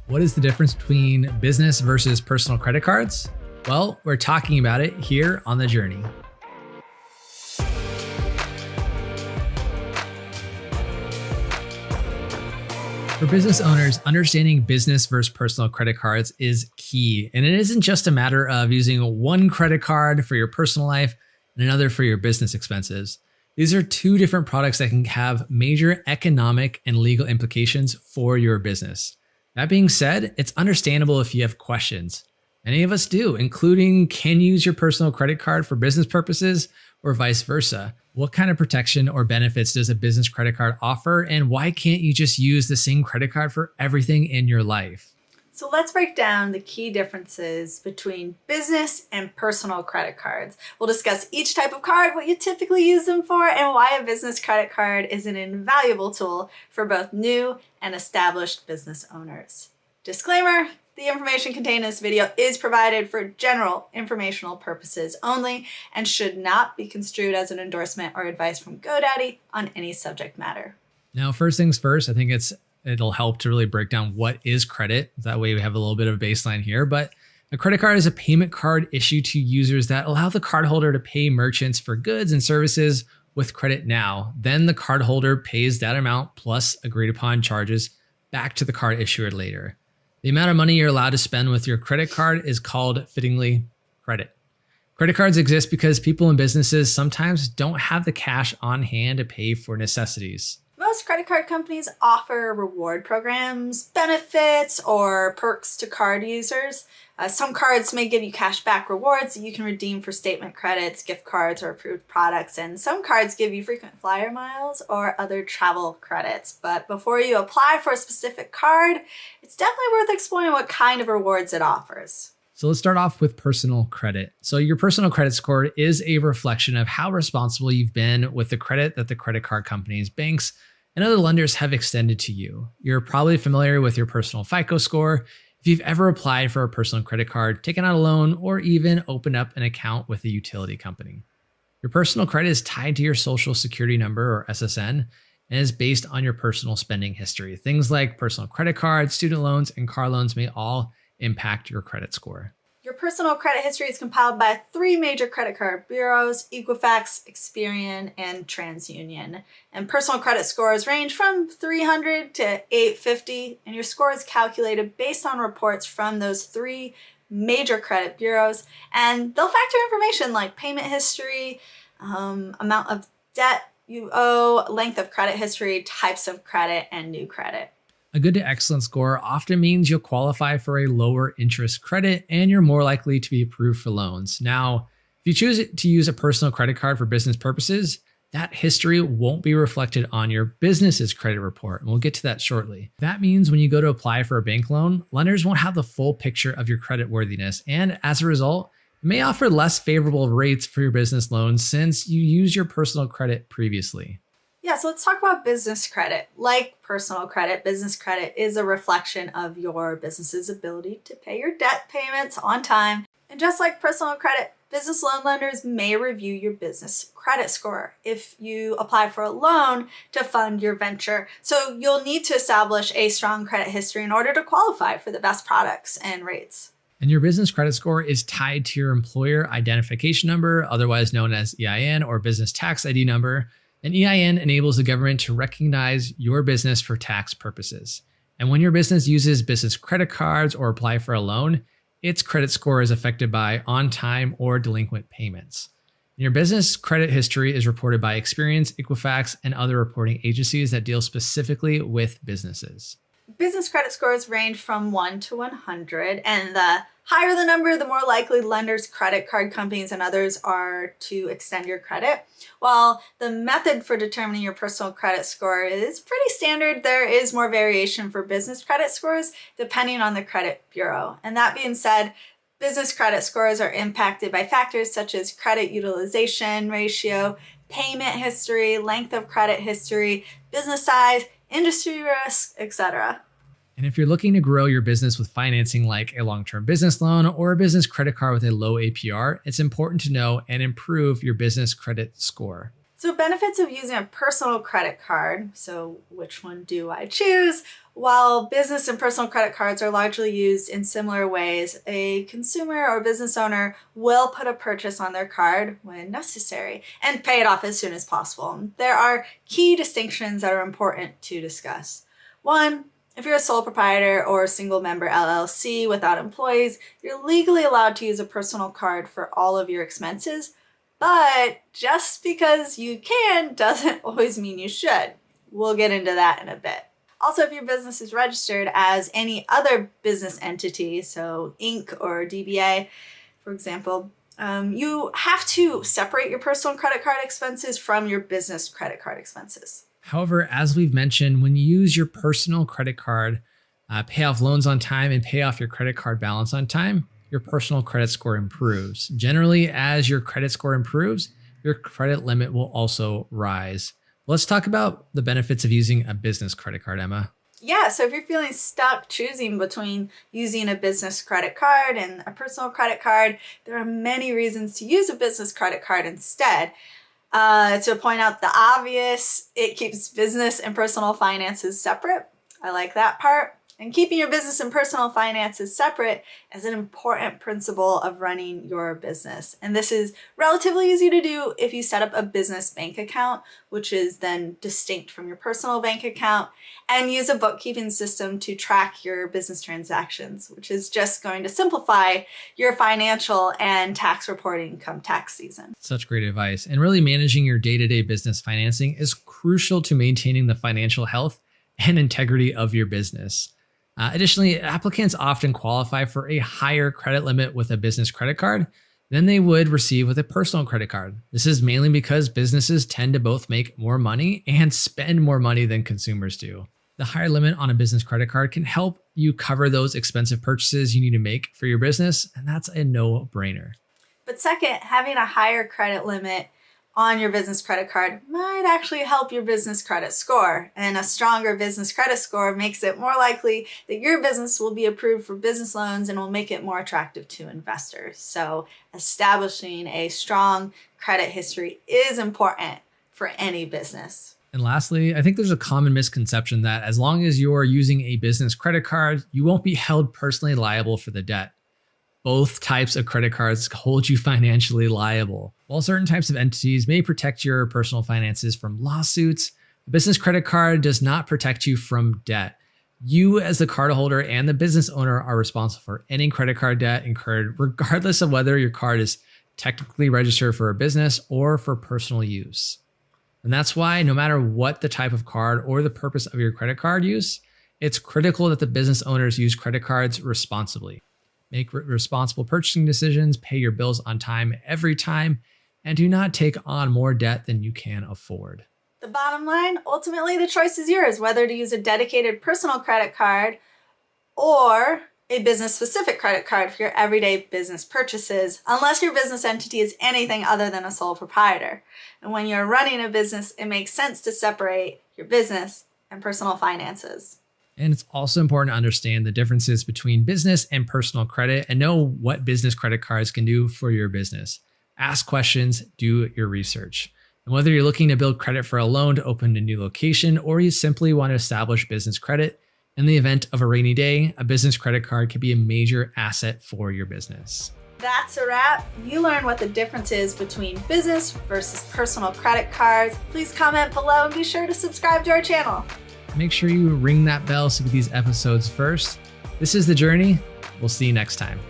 What is the difference between business versus personal credit cards? Well, we're talking about it here on The Journey. For business owners, understanding business versus personal credit cards is key. And it isn't just a matter of using one credit card for your personal life and another for your business expenses. These are two different products that can have major economic and legal implications for your business. That being said, it's understandable if you have questions. Many of us do, including can you use your personal credit card for business purposes or vice versa? What kind of protection or benefits does a business credit card offer? And why can't you just use the same credit card for everything in your life? So let's break down the key differences between business and personal credit cards. We'll discuss each type of card, what you typically use them for, and why a business credit card is an invaluable tool for both new and established business owners. Disclaimer, the information contained in this video is provided for general informational purposes only and should not be construed as an endorsement or advice from GoDaddy on any subject matter. Now, first things first, I think it'll help to really break down what is credit. That way we have a little bit of a baseline here. But a credit card is a payment card issued to users that allow the cardholder to pay merchants for goods and services with credit now. Then the cardholder pays that amount plus agreed upon charges back to the card issuer later. The amount of money you're allowed to spend with your credit card is called, fittingly, credit. Credit cards exist because people and businesses sometimes don't have the cash on hand to pay for necessities. Most credit card companies offer reward programs, benefits, or perks to card users. Some cards may give you cash back rewards that you can redeem for statement credits, gift cards, or approved products. And some cards give you frequent flyer miles or other travel credits. But before you apply for a specific card, it's definitely worth exploring what kind of rewards it offers. So let's start off with personal credit. So your personal credit score is a reflection of how responsible you've been with the credit that the credit card companies, banks, and other lenders have extended to you. You're probably familiar with your personal FICO score if you've ever applied for a personal credit card, taken out a loan, or even opened up an account with a utility company. Your personal credit is tied to your social security number or SSN and is based on your personal spending history. Things like personal credit cards, student loans, and car loans may all impact your credit score. Your personal credit history is compiled by three major credit card bureaus: Equifax, Experian, and TransUnion. And personal credit scores range from 300 to 850, and your score is calculated based on reports from those three major credit bureaus. And they'll factor information like payment history, amount of debt you owe, length of credit history, types of credit, and new credit. A good to excellent score often means you'll qualify for a lower interest credit and you're more likely to be approved for loans. Now, if you choose to use a personal credit card for business purposes, that history won't be reflected on your business's credit report, and we'll get to that shortly. That means when you go to apply for a bank loan, lenders won't have the full picture of your credit worthiness, and as a result, it may offer less favorable rates for your business loans since you used your personal credit previously. Yeah, so let's talk about business credit. Like personal credit, business credit is a reflection of your business's ability to pay your debt payments on time. And just like personal credit, business loan lenders may review your business credit score if you apply for a loan to fund your venture. So you'll need to establish a strong credit history in order to qualify for the best products and rates. And your business credit score is tied to your employer identification number, otherwise known as EIN or business tax ID number. An EIN enables the government to recognize your business for tax purposes. And when your business uses business credit cards or apply for a loan, its credit score is affected by on-time or delinquent payments. And your business credit history is reported by Experian, Equifax, and other reporting agencies that deal specifically with businesses. Business credit scores range from 1 to 100, and the higher the number, the more likely lenders, credit card companies, and others are to extend your credit. While the method for determining your personal credit score is pretty standard, there is more variation for business credit scores depending on the credit bureau. And that being said, business credit scores are impacted by factors such as credit utilization ratio, payment history, length of credit history, business size, industry risk, etc. And if you're looking to grow your business with financing like a long-term business loan or a business credit card with a low APR, it's important to know and improve your business credit score. So benefits of using a personal credit card, so which one do I choose? While business and personal credit cards are largely used in similar ways, a consumer or business owner will put a purchase on their card when necessary and pay it off as soon as possible. There are key distinctions that are important to discuss. One, if you're a sole proprietor or single member LLC without employees, you're legally allowed to use a personal card for all of your expenses. But just because you can doesn't always mean you should. We'll get into that in a bit. Also, if your business is registered as any other business entity, so Inc. or DBA, for example, you have to separate your personal credit card expenses from your business credit card expenses. However, as we've mentioned, when you use your personal credit card, pay off loans on time and pay off your credit card balance on time, your personal credit score improves. Generally, as your credit score improves, your credit limit will also rise. Let's talk about the benefits of using a business credit card, Emma. Yeah, so if you're feeling stuck choosing between using a business credit card and a personal credit card, there are many reasons to use a business credit card instead. To point out the obvious, it keeps business and personal finances separate. I like that part. And keeping your business and personal finances separate is an important principle of running your business. And this is relatively easy to do if you set up a business bank account, which is then distinct from your personal bank account, and use a bookkeeping system to track your business transactions, which is just going to simplify your financial and tax reporting come tax season. Such great advice. And really managing your day-to-day business financing is crucial to maintaining the financial health and integrity of your business. Additionally, applicants often qualify for a higher credit limit with a business credit card than they would receive with a personal credit card. This is mainly because businesses tend to both make more money and spend more money than consumers do. The higher limit on a business credit card can help you cover those expensive purchases you need to make for your business, and that's a no-brainer. But second, having a higher credit limit on your business credit card might actually help your business credit score. And a stronger business credit score makes it more likely that your business will be approved for business loans and will make it more attractive to investors. So establishing a strong credit history is important for any business. And lastly, I think there's a common misconception that as long as you're using a business credit card, you won't be held personally liable for the debt. Both types of credit cards hold you financially liable. While certain types of entities may protect your personal finances from lawsuits, a business credit card does not protect you from debt. You as the cardholder and the business owner are responsible for any credit card debt incurred, regardless of whether your card is technically registered for a business or for personal use. And that's why no matter what the type of card or the purpose of your credit card use, it's critical that the business owners use credit cards responsibly. Make responsible purchasing decisions, pay your bills on time every time, and do not take on more debt than you can afford. The bottom line, ultimately the choice is yours, whether to use a dedicated personal credit card or a business-specific credit card for your everyday business purchases, unless your business entity is anything other than a sole proprietor. And when you're running a business, it makes sense to separate your business and personal finances. And it's also important to understand the differences between business and personal credit and know what business credit cards can do for your business. Ask questions, do your research. And whether you're looking to build credit for a loan to open a new location or you simply want to establish business credit, in the event of a rainy day, a business credit card can be a major asset for your business. That's a wrap. You learned what the difference is between business versus personal credit cards. Please comment below and be sure to subscribe to our channel. Make sure you ring that bell so you get these episodes first. This is The Journey. We'll see you next time.